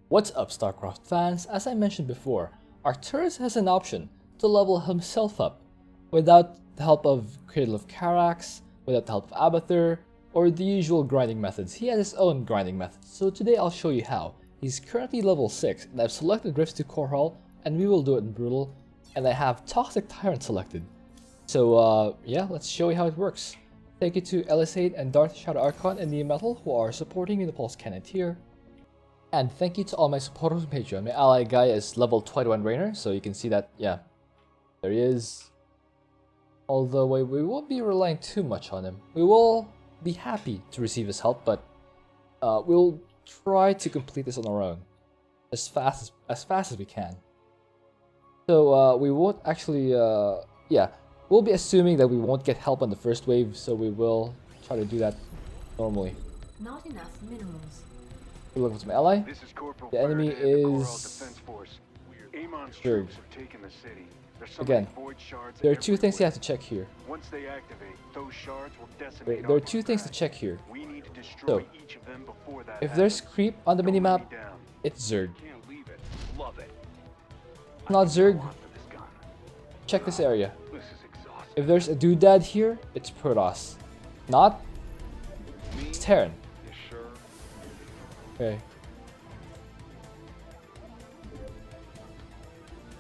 What's up, Starcraft fans? As I mentioned before, Arcturus has an option to level himself up without the help of Cradle of Death, without the help of Abathur, or the usual grinding methods. He has his own grinding methods, so today I'll show you how. He's currently level 6, and I've selected Rifts to Korhal, and we will do it in Brutal, and I have Toxic Tyrant selected. So yeah, let's show you how it works. Thank you to LS8 and Darth Shadow Archon and the Metal who are supporting me in the Pulse Cannon tier. And thank you to all my supporters on Patreon. My ally guy is level 21 Rainer, so you can see that, yeah, there he is. Although we won't be relying too much on him. We will be happy to receive his help, but we'll try to complete this on our own as fast as we can. So we won't actually, yeah, we'll be assuming that we won't get help on the first wave, so we will try to do that normally. Not enough minerals. We look at my ally. The enemy is Zerg. Again, there are two things you have to check here. There are two things to check here. So, if there's creep on the minimap, it's Zerg. Not Zerg, check this area. If there's a doodad here, it's Protoss. Not, it's Tyrant. Okay.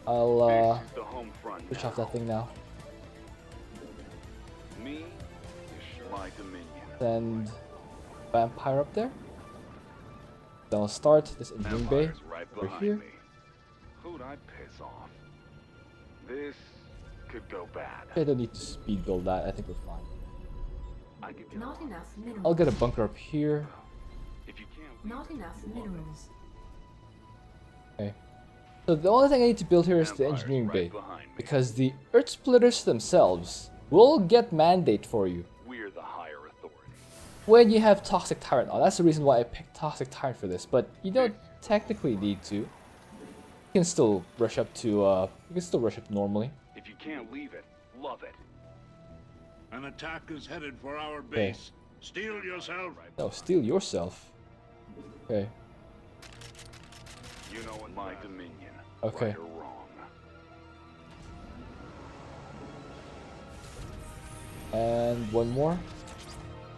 I'll switch off that thing now. Send Vampire up there. Then I'll start this engineering bay over here. Who'd I piss off? This could go bad. I don't need to speed build that. I think we're fine. Not enough minerals. I'll get a bunker up here. Not enough minerals. Okay. So the only thing I need to build here is the engineering bay, because the Earth Splitters themselves will get mandate for you. We're the higher authority. When you have Toxic Tyrant on. That's the reason why I picked Toxic Tyrant for this, but you don't technically need to. You can still rush up to normally. If you can't leave it, love it. An attack is headed for our base. Okay. Steel yourself. No, steal yourself. Okay. You know in my dominion. Okay. Right or wrong. And one more. Here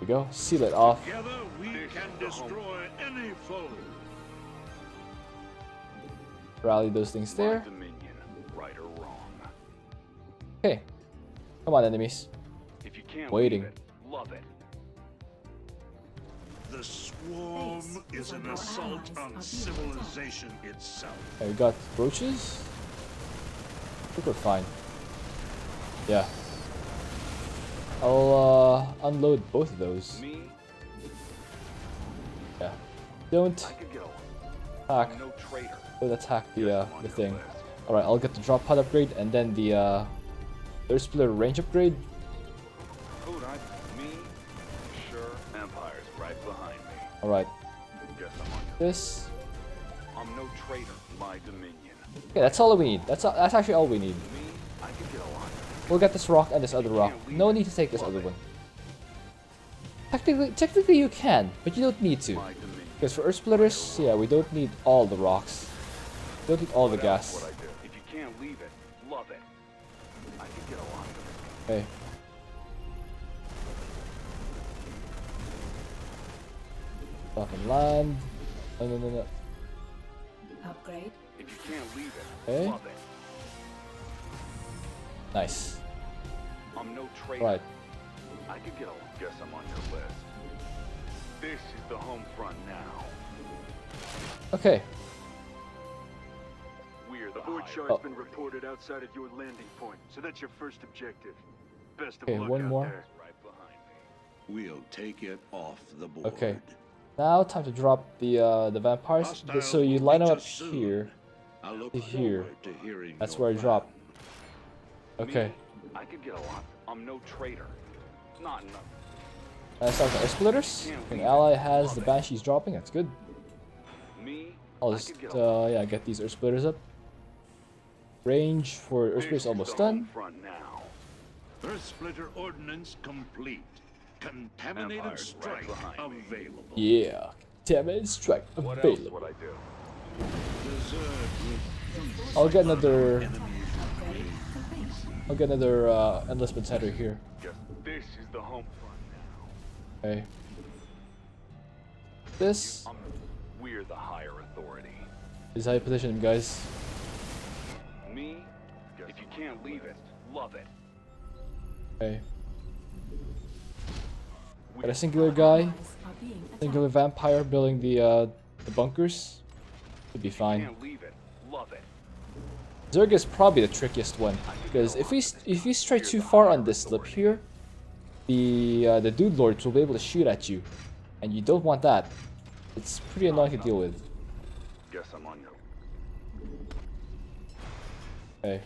we go. Seal it off. Together we can destroy any foe. Rally those things there. My dominion. Right or wrong. Okay. Come on, enemies. If you can't Waiting. leave it, love it. The swarm is an assault on civilization itself. Okay, we got brooches. I think we're fine. Yeah. I'll unload both of those. Me, Yeah. Don't I could go. attack. I'm no traitor. Don't attack the thing. All right, I'll get the drop pod upgrade and then the Earth Splitter range upgrade. Who'd I? Me? Sure. Empire's right behind me. All right. Guess I'm on your This. I'm no traitor. My dominion. Okay, that's all we need. That's actually all we need. Me, I could get along. We'll get this rock and this other rock. No need to take this other one. Technically you can, but you don't need to. My dominion. Because for Earth Splitters, yeah, we don't need all the rocks. We don't need all the That's gas. what I do. If you can't leave it, love it. I could get along with Okay. Stop and land. No. Upgrade. it. If you can't leave it, Okay. love it. Nice. I'm no traitor. Right. I could get along. Guess I'm on your list. This is the home front now. Okay. We're the Void higher. shard's been reported outside of your landing point, so that's your first objective. Best of Okay, luck one out more. there. Right behind me. We'll take it off the board. Okay. Now time to drop the vampires. Hostile So you will line reach them up us soon. here. I look to here. forward to hearing That's your where I drop. plan. Okay. Me, I could get along. I'm no traitor. Not enough. Now start with Earth Splitters. An ally has the Banshees dropping. That's good. Me, I'll I just could get along. yeah, get these Earth Splitters up. Range for Earth This Splitters is almost the home done. front now. Earth Splitter ordnance complete. Contaminated Empire's right strike behind me. available. Yeah. Damn it, strike What else available. would I do? I'll get another. Upgrade complete. I'll get another enlistment center here. Guess this is the home front now. Okay. This We're the higher authority. is how you position him, guys. Me? If you can't leave it, love it. Okay. Got a singular guy, Allies are being attacked. singular vampire building the bunkers. Should be fine. Can't leave it, love it. Zerg is probably the trickiest one because if we stray too far on this slip here, the dude lords will be able to shoot at you, and you don't want that. It's pretty annoying to deal with. Guess I'm on your. Okay,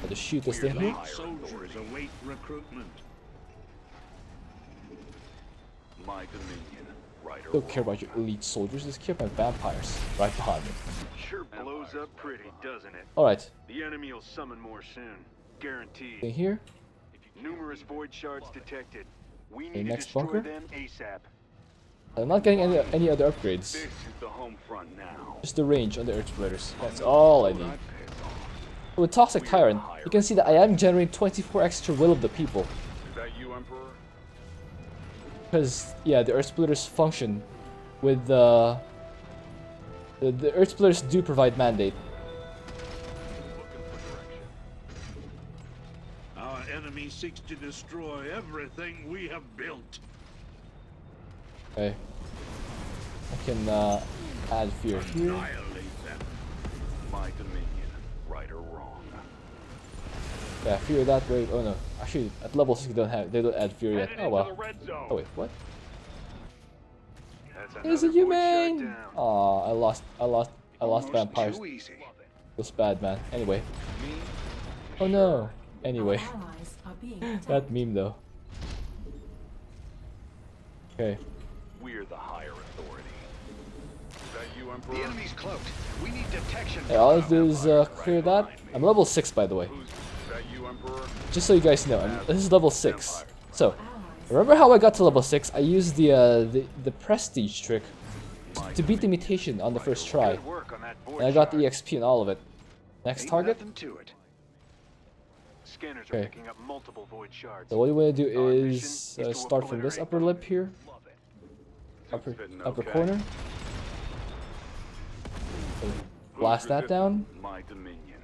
I'll just shoot this thing here. Elite soldiers await recruitment. My dominion, right or Don't care about your elite soldiers. Just care about vampires right behind me. Sure blows up pretty, doesn't it? All right, The enemy will summon more soon. Guaranteed. thing here. Numerous void shards detected. We Okay, need to next destroy bunker. them ASAP. I'm not getting any other upgrades. This is the home front now. Just the range on the Earth Splitters. That's all I need. Not piss off. With Toxic Tyrant, you can see that I am generating 24 extra will of the people. Is that you, Emperor? Because, yeah, the Earth Splitters function with the Earth Splitters do provide mandate. Looking for direction. Our enemy seeks to destroy everything we have built. Okay. I can add fear here. Annihilate them. My dominion, right or wrong. Yeah, fear that way. Oh no, actually at level 6 they don't add fear yet. Oh well. Oh wait, what? That's Is it another you, void shard man? down. Aw, I lost vampires. Too easy. Feels bad, man. Anyway. Me? Oh no. Our Anyway, allies are being attacked. that meme though. Okay. We're the higher authority. Is that you, Emperor? The enemy's cloaked. We need detection. Yeah, all I do is clear that. I'm level 6 by the way. Is that you, Emperor? Just so you guys know, this is level 6. So, Allies remember how I got to level 6? I used the prestige trick to beat the mutation on the first try. Good work on that void And I got the shard. EXP and all of it. Next target. Nothing to it. Scanners are Okay. picking up multiple void shards. So what you want to do Our is mission is to start from this obliterate upper lip here. Love it. Upper, Fitting upper okay. corner. So blast that down. My dominion.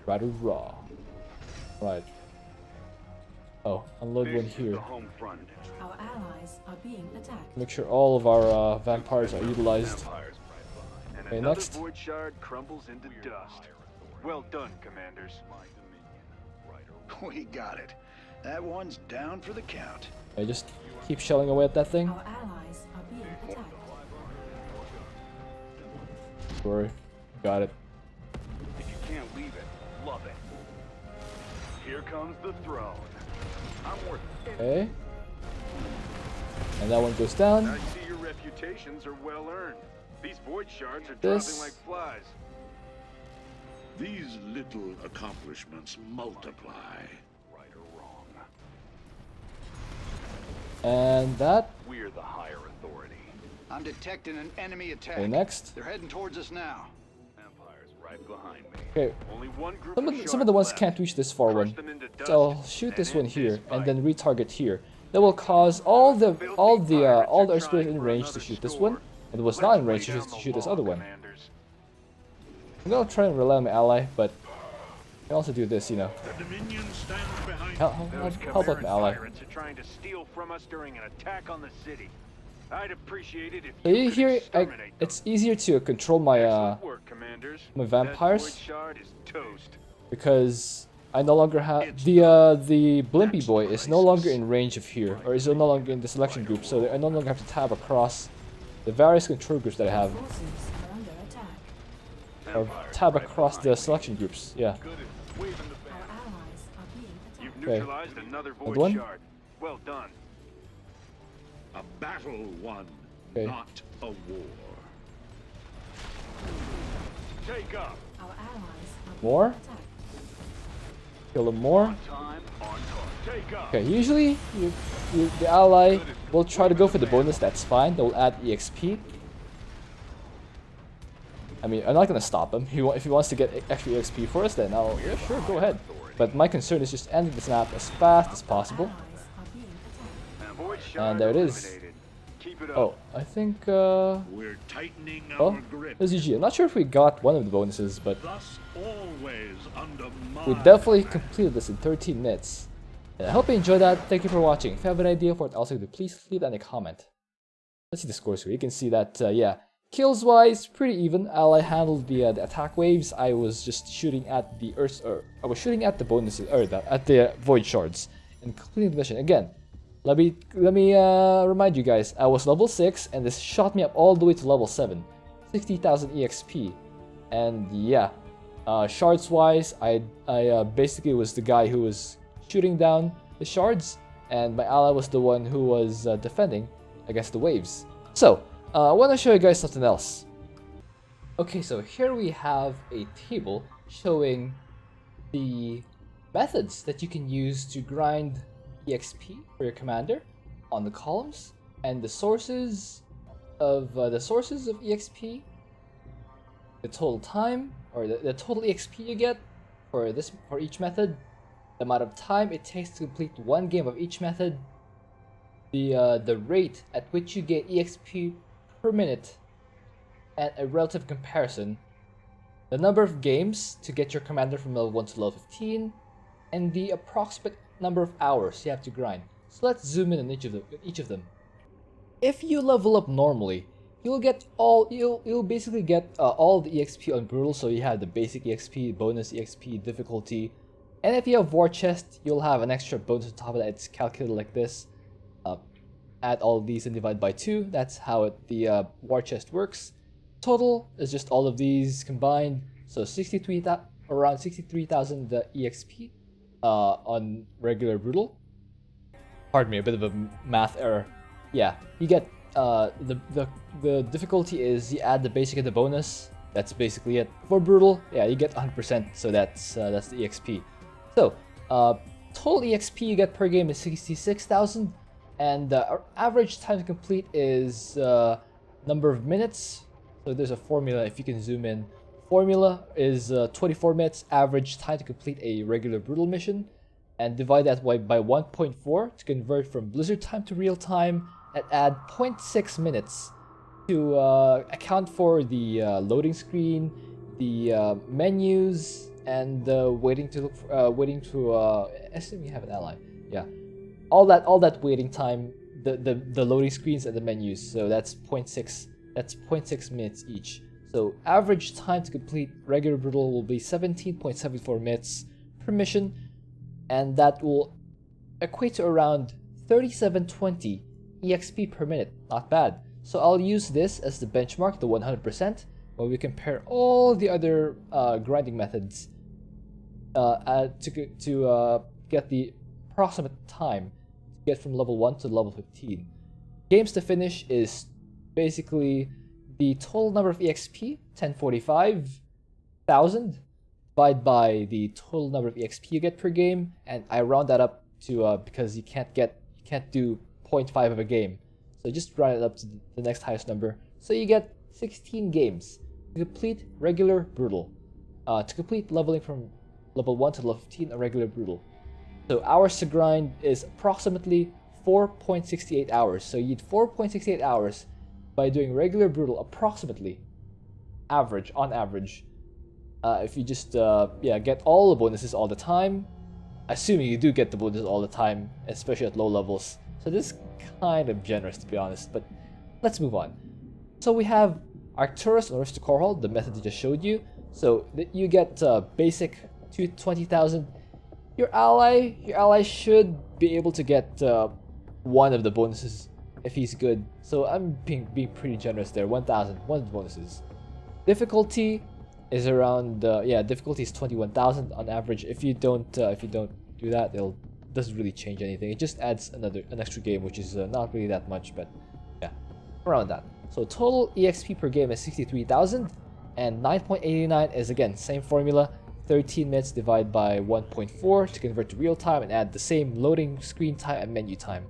Rather raw. Right. Oh, unload This one is here. the home front. Our allies are being attacked. Make sure all of our vampires are utilized. Vampires right behind. And Okay, another next. void shard crumbles into dust. Well done, commanders. My dominion. Right or We got it. That one's down for the count. I just keep shelling away at that thing. Our allies are being attacked. Sorry. Got it. If you can't leave it, love it. Here comes the throne. I'm worth it. Okay. And that one goes down. I see your reputations are well earned. These void shards are This- dropping like flies. These little accomplishments multiply. Right or wrong. And that. We're the higher authority. I'm detecting an enemy attack. Okay, next. They're heading towards us now. Vampires right behind me. Okay. Only one group Some of of the ones shards can't left. reach this far Crush one. them into dust So I'll shoot this and one end here this and fight. then retarget here. That will cause all the Earth Splitters in range to shoot this one, and was not in range to shoot this other one. I'm gonna try and rely on my ally, but I can also do this, you know. The Dominion stands behind Help out my ally. Tyrants are trying to steal from us during an attack on the city. I'd appreciate it if So you you could hear, exterminate it's easier to control my Excellent work, commanders. my That vampires. void shard is toast. because I no longer have the Blimpy boy is no longer in range of here, or is no longer in the selection group, so I no longer have to tab across the various control groups that I have, Forces are under attack. or tab across the selection groups. Yeah. Good at waving the Our banner. allies are being attacked. You've Okay. neutralized another void one? shard. Well done. a battle won, Okay. not a war. Take up. Our allies are being More? attacked. Kill them more. Time on target. Take up. Okay, usually the ally will try to go for the bonus, that's fine, that will add EXP. I mean, I'm not gonna stop him. If he wants to get extra EXP for us, then I'll, yeah, sure, go ahead. But my concern is just ending this map as fast as possible. Allies are being attacked. Void And shard there it is. eliminated. Keep it up. Oh, I think, We're tightening well, our grip. there's GG. I'm not sure if we got one of the bonuses, but Thus always under my we definitely completed this in 13 minutes. And I hope you enjoyed that. Thank you for watching. If you have an idea for what else I could do, please leave that in a comment. Let's see the scores here. You can see that, yeah, kills wise, pretty even. Ally handled the attack waves. I was just shooting at the Earth, or I was shooting at the bonuses, or at the Void Shards, and completing the mission. Again, let me remind you guys, I was level 6, and this shot me up all the way to level 7, 60,000 EXP, and yeah, shards wise, I basically was the guy who was shooting down the shards, and my ally was the one who was defending against the waves. So, I want to show you guys something else. Okay, so here we have a table showing the methods that you can use to grind EXP for your commander on the columns, and the sources of EXP, the total time, or the total EXP you get for each method, the amount of time it takes to complete one game of each method, the rate at which you get EXP per minute, and a relative comparison, the number of games to get your commander from level 1 to level 15, and the approximate number of hours you have to grind. So let's zoom in on each of them. If you level up normally, you'll basically get all the EXP on brutal, so you have the basic EXP, bonus EXP, difficulty, and if you have war chest, you'll have an extra bonus on top of that. It's calculated like this. Add all these and divide by 2. That's how the war chest works. Total is just all of these combined, so around 63,000 EXP on regular brutal. Pardon me, a bit of a math error. Yeah, you get the difficulty is you add the basic and the bonus. That's basically it. For brutal, yeah, you get 100%, so that's the EXP. So total EXP you get per game is 66,000. And our average time to complete is number of minutes. So there's a formula, if you can zoom in. Formula is 24 minutes average time to complete a regular brutal mission. And divide that by 1.4 to convert from blizzard time to real time. And add 0.6 minutes to account for the loading screen, the menus, and waiting to assume you have an ally. Yeah. All that waiting time, the loading screens and the menus, so that's 0.6 minutes each. So average time to complete regular brutal will be 17.74 minutes per mission, and that will equate to around 3720 EXP per minute. Not bad. So I'll use this as the benchmark, the 100%, where we compare all the other grinding methods to get the approximate time to get from level 1 to level 15. Games to finish is basically the total number of EXP, 1045,000, divided by the total number of EXP you get per game, and I round that up to because you can't do 0.5 of a game, so just round it up to the next highest number. So you get 16 games to complete regular brutal, to complete leveling from level 1 to level 15 a regular brutal. So hours to grind is approximately 4.68 hours. So you need 4.68 hours by doing regular brutal, approximately on average. If you just get all the bonuses all the time, assuming you do get the bonuses all the time, especially at low levels. So this is kind of generous, to be honest, but let's move on. So we have Arcturus and to Korhal, the method I just showed you. So you get basic to 20,000. Your ally should be able to get one of the bonuses if he's good. So I'm being pretty generous there. 1,000, one of the bonuses. Difficulty is around difficulty is 21,000 on average. If you don't do that, doesn't really change anything. It just adds an extra game, which is not really that much, but yeah, around that. So total EXP per game is 63,000, and 9.89 is again same formula. 13 minutes divided by 1.4 to convert to real time and add the same loading screen time and menu time.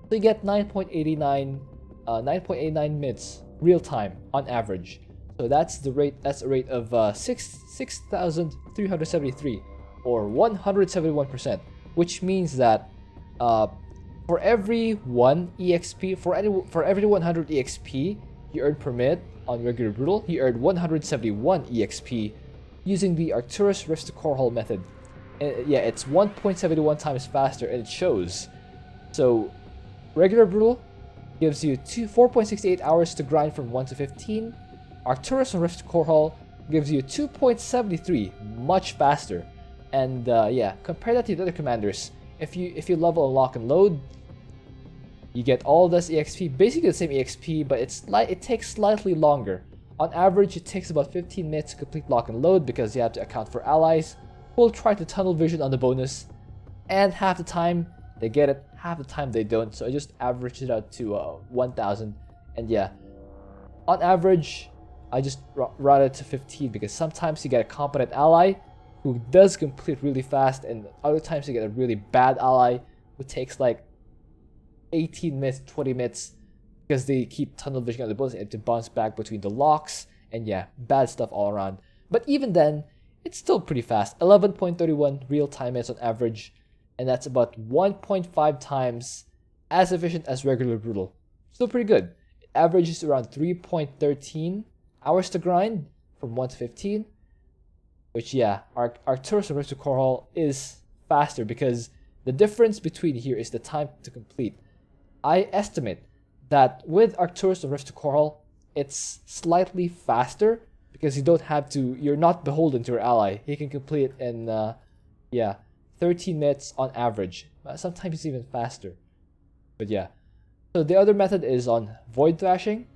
So you get 9.89 minutes real time on average. So that's the rate. That's a rate of 6,373, or 171%, which means that for every 1 EXP, for every 100 EXP you earn per minute on regular brutal, you earn 171 EXP using the Arcturus Rifts to Korhal method. Yeah, it's 1.71 times faster, and it shows. So regular brutal gives you 4.68 hours to grind from 1 to 15. Arcturus and Rift Korhal gives you 2.73, much faster. And yeah, compare that to the other commanders. If you level and lock and load, you get all this EXP, basically the same EXP, but it takes slightly longer. On average, it takes about 15 minutes to complete lock and load because you have to account for allies who will try to tunnel vision on the bonus, and half the time they get it, half the time they don't. So I just averaged it out to 1,000, and yeah, on average, I just route it to 15 because sometimes you get a competent ally who does complete really fast, and other times you get a really bad ally who takes like 18 minutes, 20 minutes because they keep tunnel vision on the bonus and to bounce back between the locks, and yeah, bad stuff all around. But even then, it's still pretty fast. 11.31 real-time minutes on average, and that's about 1.5 times as efficient as regular brutal. Still pretty good. It averages around 3.13 hours to grind from 1 to 15, which yeah, Arcturus and Rift to Korhal is faster because the difference between here is the time to complete. I estimate that with Arcturus and Rift to Korhal, it's slightly faster because you're not beholden to your ally. He can complete it in 13 minutes on average. Sometimes it's even faster. But yeah. So the other method is on Void Thrashing.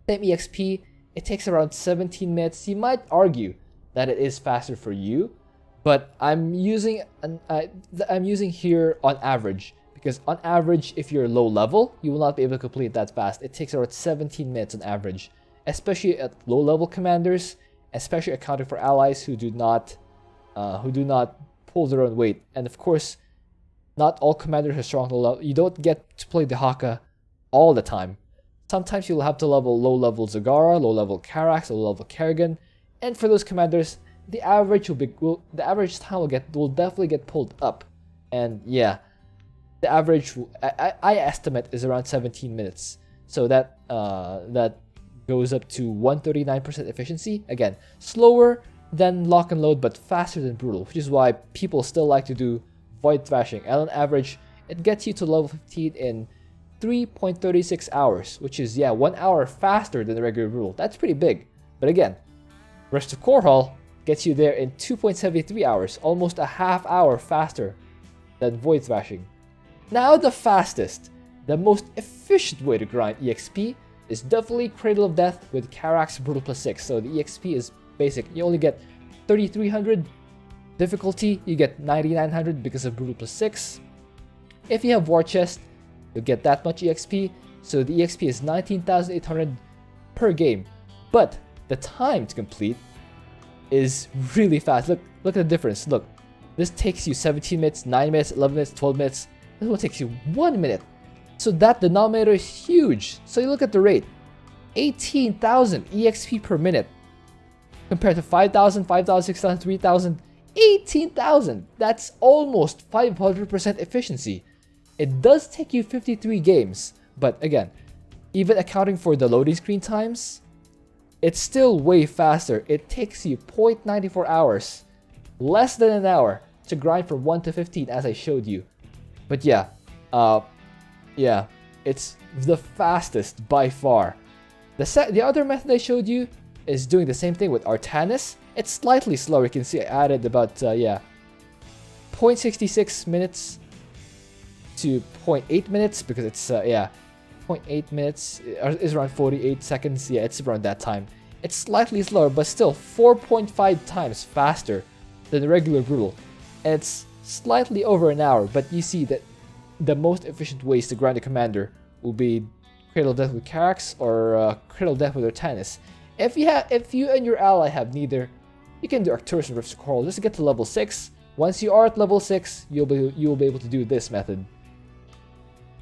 Same EXP, it takes around 17 minutes. You might argue that it is faster for you, but I'm using here on average, because on average, if you're low level, you will not be able to complete that fast. It takes around 17 minutes on average, especially at low level commanders, especially accounting for allies who do not pull their own weight. And of course, not all commanders are strong low level. You don't get to play the Haka all the time. Sometimes you'll have to level low level Zagara, low level Karax, low level Kerrigan, and for those commanders, the average time will definitely get pulled up. And yeah, the average I estimate is around 17 minutes. So that goes up to 139% efficiency. Again, slower than lock and load, but faster than brutal, which is why people still like to do Void Thrashing. And on average, it gets you to level 15 in 3.36 hours, which is 1 hour faster than the regular brutal. That's pretty big. But again, Rest of Korhal gets you there in 2.73 hours, almost a half hour faster than Void Thrashing. Now the fastest, the most efficient way to grind EXP is definitely Cradle of Death with Karax Brutal +6. So the EXP is basic. You only get 3,300 difficulty, you get 9,900 because of Brutal +6. If you have War Chest, you'll get that much EXP. So the EXP is 19,800 per game. But the time to complete is really fast. Look at the difference. Look, this takes you 17 minutes, 9 minutes, 11 minutes, 12 minutes. This one takes you 1 minute. So that denominator is huge. So you look at the rate, 18,000 EXP per minute compared to 5,000, 5,000, 6,000, 3,000, 18,000. That's almost 500% efficiency. It does take you 53 games, but again, even accounting for the loading screen times, it's still way faster. It takes you 0.94 hours, less than an hour, to grind from 1 to 15 as I showed you. But yeah, it's the fastest by far. The other method I showed you is doing the same thing with Arcturus. It's slightly slower. You can see I added about 0.66 minutes to 0.8 minutes because it's 0.8 minutes is around 48 seconds. Yeah, it's around that time. It's slightly slower, but still 4.5 times faster than the regular brutal. And it's slightly over an hour, but you see that the most efficient ways to grind a commander will be Cradle of Death with Karax or Cradle of Death with Arcturus. If you and your ally have neither, you can do Arcturus and Rift to Korhal just to get to level 6. Once you are at level 6, you will be able to do this method.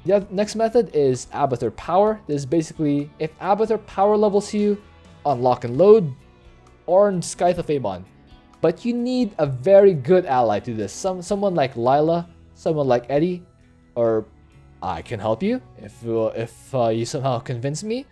The next method is Abathur Power. This is basically, if Abathur Power levels you, on Lock and Load or on Scythe of Amon. But you need a very good ally to this. Someone like Lila, someone like Eddie, or I can help you if you somehow convince me.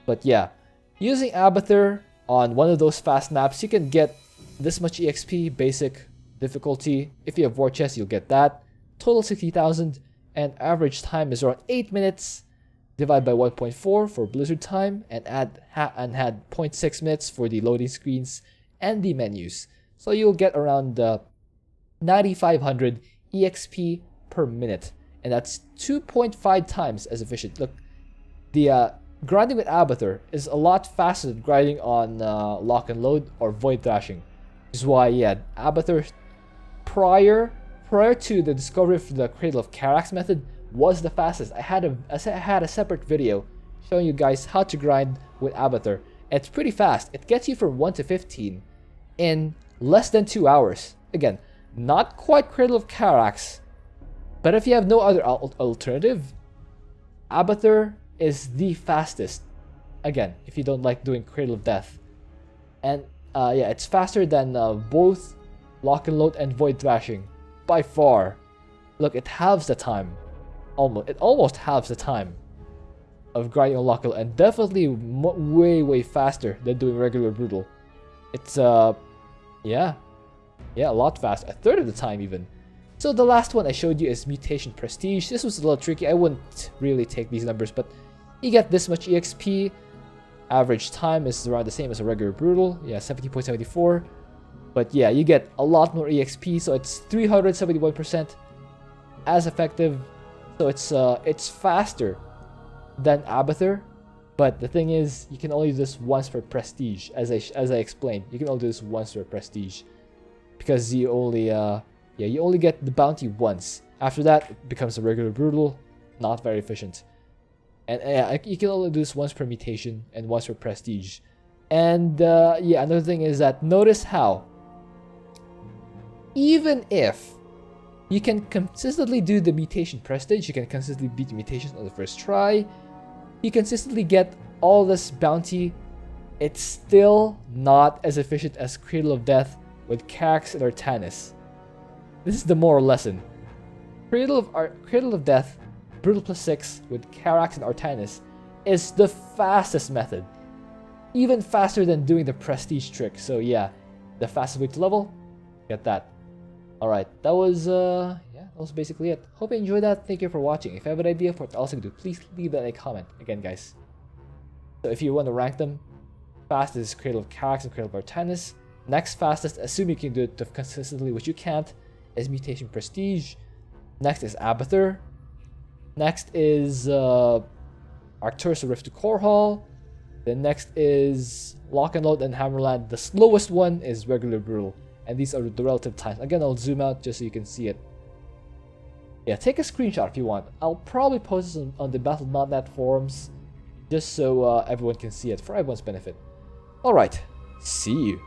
But yeah, using Abathur on one of those fast maps, you can get this much EXP, basic difficulty. If you have War Chest, you'll get that. Total 60,000, and average time is around 8 minutes. Divide by 1.4 for blizzard time, and add 0.6 minutes for the loading screens and the menus. So you'll get around 9,500 EXP per minute, and that's 2.5 times as efficient. Look, the grinding with Abathur is a lot faster than grinding on Lock and Load or Void Thrashing. Which is why, yeah, Abathur prior to the discovery of the Cradle of Karax method was the fastest. I had a separate video showing you guys how to grind with Abathur. It's pretty fast. It gets you from 1 to 15 in less than 2 hours. Again, not quite Cradle of Karax, but if you have no other alternative, Abathur is the fastest. Again, if you don't like doing Cradle of Death. And yeah, it's faster than both Lock and Load and Void Thrashing by far. Look, it halves the time. It almost halves the time of grinding on Lock and Load, and definitely way faster than doing regular Brutal. It's yeah, a lot faster, a third of the time even. So the last one I showed you is Mutation Prestige. This was a little tricky. I wouldn't really take these numbers, but you get this much EXP. Average time is around the same as a regular Brutal. Yeah, 70.74. But yeah, you get a lot more EXP, so it's 371% as effective. So it's faster than Abathur. But the thing is, you can only do this once per prestige, as I explained. You can only do this once per prestige, because you only you only get the bounty once. After that, it becomes a regular Brutal, not very efficient. And yeah, you can only do this once per mutation and once per prestige. And yeah, another thing is that notice how even if you can consistently do the mutation prestige, you can consistently beat the mutations on the first try, you consistently get all this bounty, it's still not as efficient as Cradle of Death with Karax and Arcturus. This is the moral lesson. Cradle of Death, Brutal +6 with Karax and Arcturus is the fastest method. Even faster than doing the prestige trick. So yeah, the fastest way to level, get that. Alright, that was that was basically it. Hope you enjoyed that. Thank you for watching. If you have an idea for what else I can do, please leave that in a comment. Again, guys. So if you want to rank them, fastest is Cradle of Karax and Cradle of Arcturus. Next fastest, assume you can do it consistently, which you can't, is Mutation Prestige. Next is Abathur. Next is Arcturus Rift to Korhal. Then next is Lock and Load and Hammerland. The slowest one is regular Brutal. And these are the relative times. Again, I'll zoom out just so you can see it. Yeah, take a screenshot if you want. I'll probably post this on the Battle.net forums, just so everyone can see it, for everyone's benefit. Alright, see you.